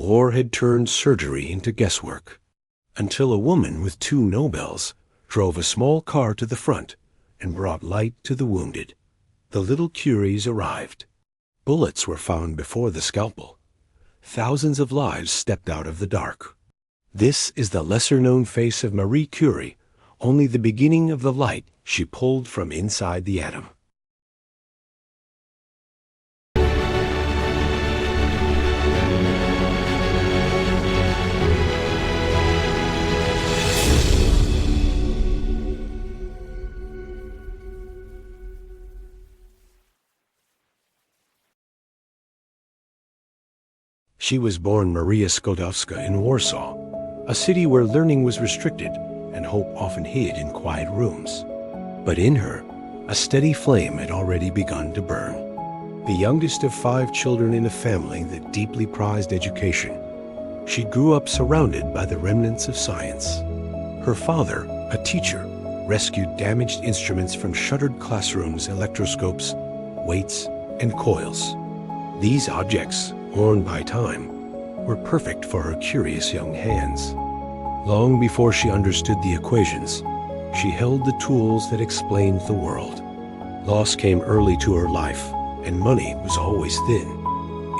war had turned surgery into guesswork, until a woman with 2 Nobels drove a small car to the front and brought light to the wounded. The little Curies arrived. Bullets were found before the scalpel. Thousands of lives stepped out of the dark. This is the lesser-known face of Marie Curie, only the beginning of the light she pulled from inside the atom. She was born Maria Skłodowska in Warsaw, a city where learning was restricted and hope often hid in quiet rooms. But in her, a steady flame had already begun to burn. The youngest of 5 children in a family that deeply prized education, she grew up surrounded by the remnants of science. Her father, a teacher, rescued damaged instruments from shuttered classrooms, electroscopes, weights, and coils. These objects, worn by time, were perfect for her curious young hands. Long before she understood the equations, she held the tools that explained the world. Loss came early to her life, and money was always thin.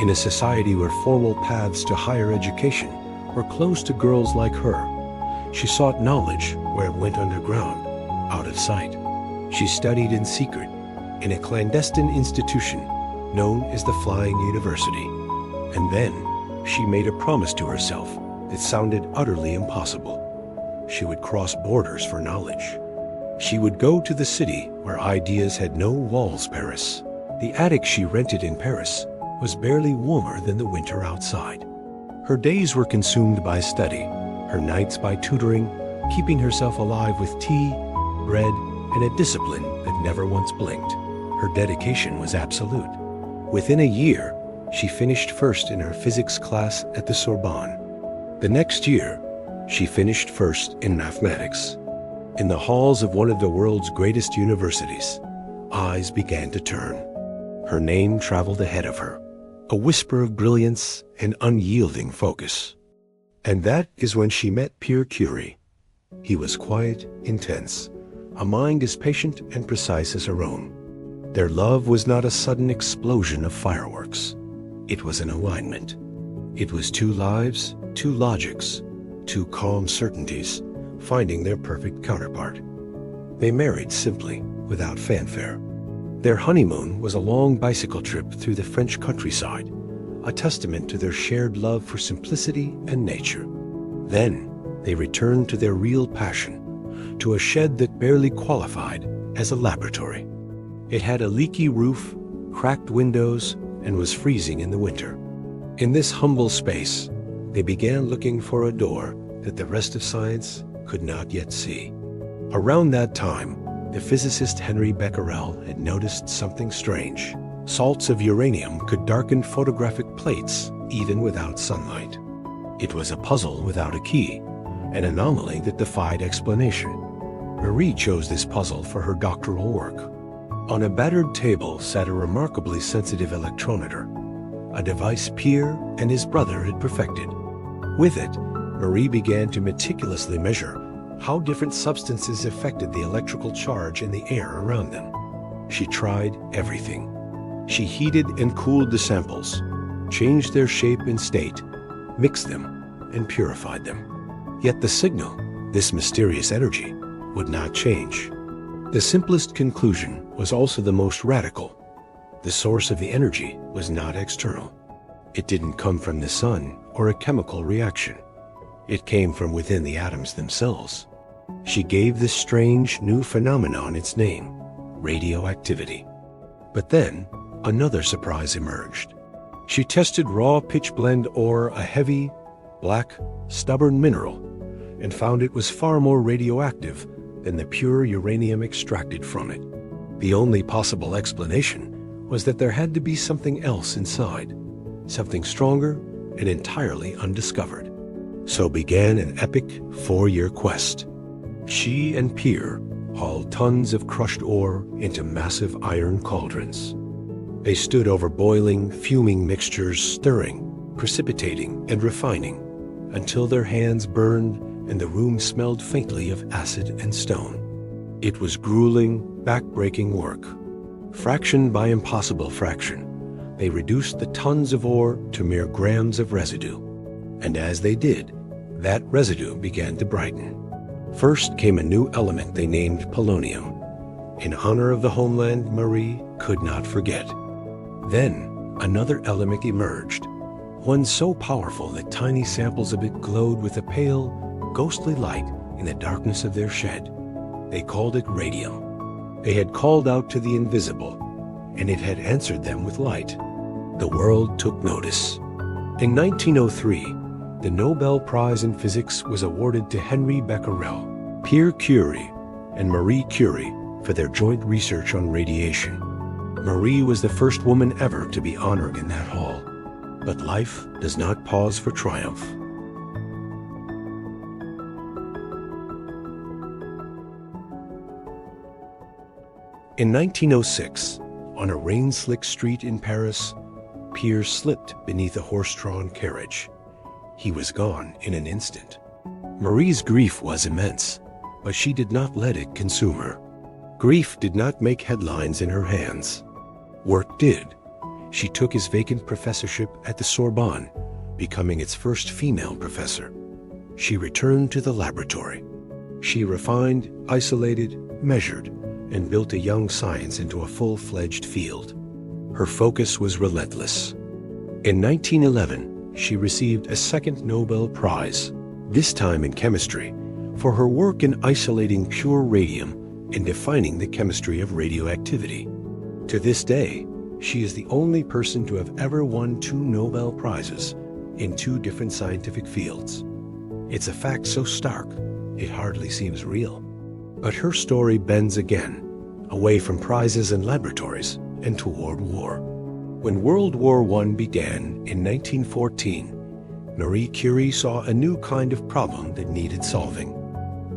In a society where formal paths to higher education were closed to girls like her, she sought knowledge where it went underground, out of sight. She studied in secret, in a clandestine institution known as the Flying University. And then, she made a promise to herself that sounded utterly impossible. She would cross borders for knowledge. She would go to the city where ideas had no walls. Paris. The attic she rented in Paris was barely warmer than the winter outside. Her days were consumed by study, her nights by tutoring, keeping herself alive with tea, bread, and a discipline that never once blinked. Her dedication was absolute. Within a year, she finished first in her physics class at the Sorbonne. The next year, she finished first in mathematics. In the halls of one of the world's greatest universities, eyes began to turn. Her name traveled ahead of her, a whisper of brilliance and unyielding focus. And that is when she met Pierre Curie. He was quiet, intense, a mind as patient and precise as her own. Their love was not a sudden explosion of fireworks. It was an alignment. It was 2 lives, 2 logics, 2 calm certainties, finding their perfect counterpart. They married simply, without fanfare. Their honeymoon was a long bicycle trip through the French countryside, a testament to their shared love for simplicity and nature. Then, they returned to their real passion, to a shed that barely qualified as a laboratory. It had a leaky roof, cracked windows, and was freezing in the winter. In this humble space, they began looking for a door that the rest of science could not yet see. Around that time, the physicist Henry Becquerel had noticed something strange. Salts of uranium could darken photographic plates even without sunlight. It was a puzzle without a key, an anomaly that defied explanation. Marie chose this puzzle for her doctoral work. On a battered table sat a remarkably sensitive electrometer, a device Pierre and his brother had perfected. With it, Marie began to meticulously measure how different substances affected the electrical charge in the air around them. She tried everything. She heated and cooled the samples, changed their shape and state, mixed them, and purified them. Yet the signal, this mysterious energy, would not change. The simplest conclusion was also the most radical. The source of the energy was not external. It didn't come from the sun or a chemical reaction. It came from within the atoms themselves. She gave this strange new phenomenon its name, radioactivity. But then, another surprise emerged. She tested raw pitchblende ore, a heavy, black, stubborn mineral, and found it was far more radioactive than the pure uranium extracted from it. The only possible explanation was that there had to be something else inside, something stronger and entirely undiscovered. So began an epic 4-year quest. She and Pierre hauled tons of crushed ore into massive iron cauldrons. They stood over boiling, fuming mixtures, stirring, precipitating and refining, until their hands burned and the room smelled faintly of acid and stone. It was grueling, back-breaking work. Fraction by impossible fraction, they reduced the tons of ore to mere grams of residue. And as they did, that residue began to brighten. First came a new element they named polonium, in honor of the homeland Marie could not forget. Then another element emerged, one so powerful that tiny samples of it glowed with a pale, ghostly light in the darkness of their shed. They called it radium. They had called out to the invisible, and it had answered them with light. The world took notice. In 1903, the Nobel Prize in Physics was awarded to Henri Becquerel, Pierre Curie, and Marie Curie for their joint research on radiation. Marie was the first woman ever to be honored in that hall. But life does not pause for triumph. In 1906, on a rain-slicked street in Paris, Pierre slipped beneath a horse-drawn carriage. He was gone in an instant. Marie's grief was immense, but she did not let it consume her. Grief did not make headlines in her hands. Work did. She took his vacant professorship at the Sorbonne, becoming its first female professor. She returned to the laboratory. She refined, isolated, measured, and built a young science into a full-fledged field. Her focus was relentless. In 1911, she received a second Nobel Prize, this time in chemistry, for her work in isolating pure radium and defining the chemistry of radioactivity. To this day, she is the only person to have ever won 2 Nobel Prizes in 2 different scientific fields. It's a fact so stark, it hardly seems real. But her story bends again, away from prizes and laboratories and toward war. When World War I began in 1914, Marie Curie saw a new kind of problem that needed solving.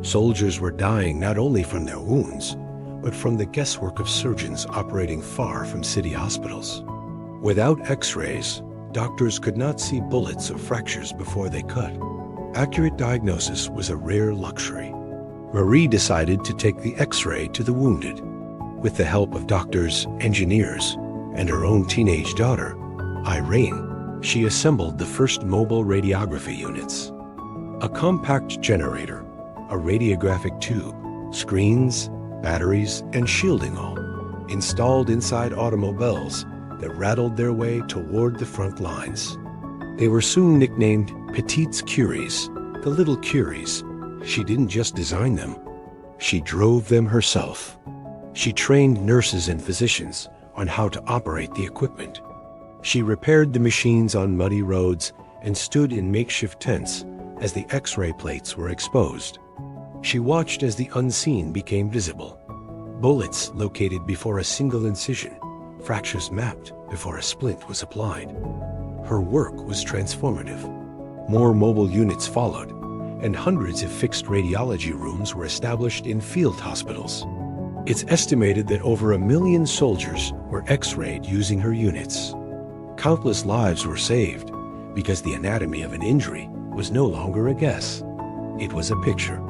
Soldiers were dying not only from their wounds, but from the guesswork of surgeons operating far from city hospitals. Without X-rays, doctors could not see bullets or fractures before they cut. Accurate diagnosis was a rare luxury. Marie decided to take the X-ray to the wounded. With the help of doctors, engineers, and her own teenage daughter, Irene, she assembled the first mobile radiography units. A compact generator, a radiographic tube, screens, batteries, and shielding all installed inside automobiles that rattled their way toward the front lines. They were soon nicknamed Petites Curies, the little Curies. She didn't just design them, she drove them herself. She trained nurses and physicians on how to operate the equipment. She repaired the machines on muddy roads and stood in makeshift tents as the X-ray plates were exposed. She watched as the unseen became visible. Bullets located before a single incision, fractures mapped before a splint was applied. Her work was transformative. More mobile units followed, and hundreds of fixed radiology rooms were established in field hospitals. It's estimated that over 1 million soldiers were X-rayed using her units. Countless lives were saved because the anatomy of an injury was no longer a guess. It was a picture.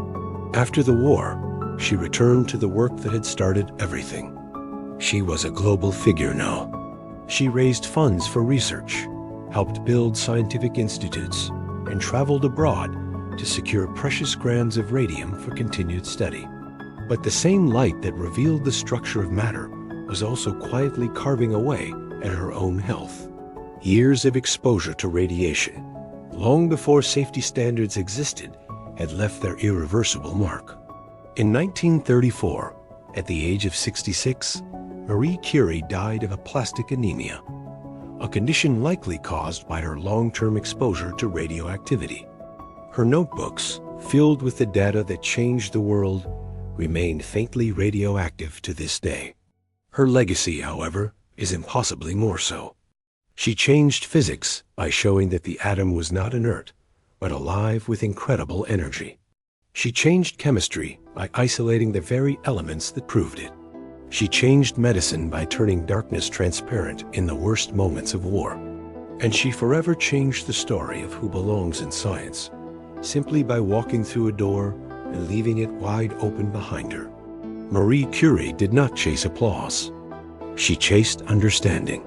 After the war, she returned to the work that had started everything. She was a global figure now. She raised funds for research, helped build scientific institutes, and traveled abroad to secure precious grams of radium for continued study. But the same light that revealed the structure of matter was also quietly carving away at her own health. Years of exposure to radiation, long before safety standards existed, had left their irreversible mark. In 1934, at the age of 66, Marie Curie died of aplastic anemia, a condition likely caused by her long-term exposure to radioactivity. Her notebooks, filled with the data that changed the world, remain faintly radioactive to this day. Her legacy, however, is impossibly more so. She changed physics by showing that the atom was not inert, but alive with incredible energy. She changed chemistry by isolating the very elements that proved it. She changed medicine by turning darkness transparent in the worst moments of war. And she forever changed the story of who belongs in science, simply by walking through a door and leaving it wide open behind her. Marie Curie did not chase applause. She chased understanding.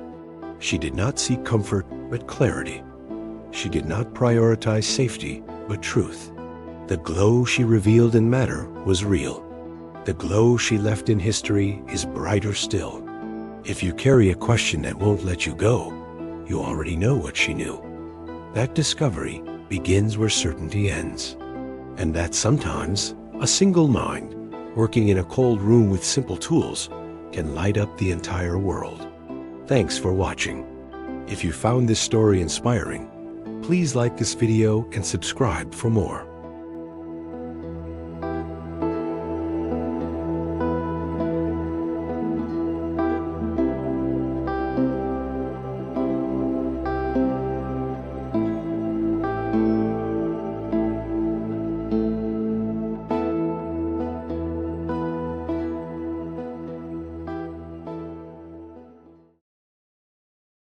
She did not seek comfort, but clarity. She did not prioritize safety, but truth. The glow she revealed in matter was real. The glow she left in history is brighter still. If you carry a question that won't let you go, you already know what she knew. That discovery begins where certainty ends. And that sometimes a single mind, working in a cold room with simple tools, can light up the entire world. Thanks for watching. If you found this story inspiring, please like this video and subscribe for more.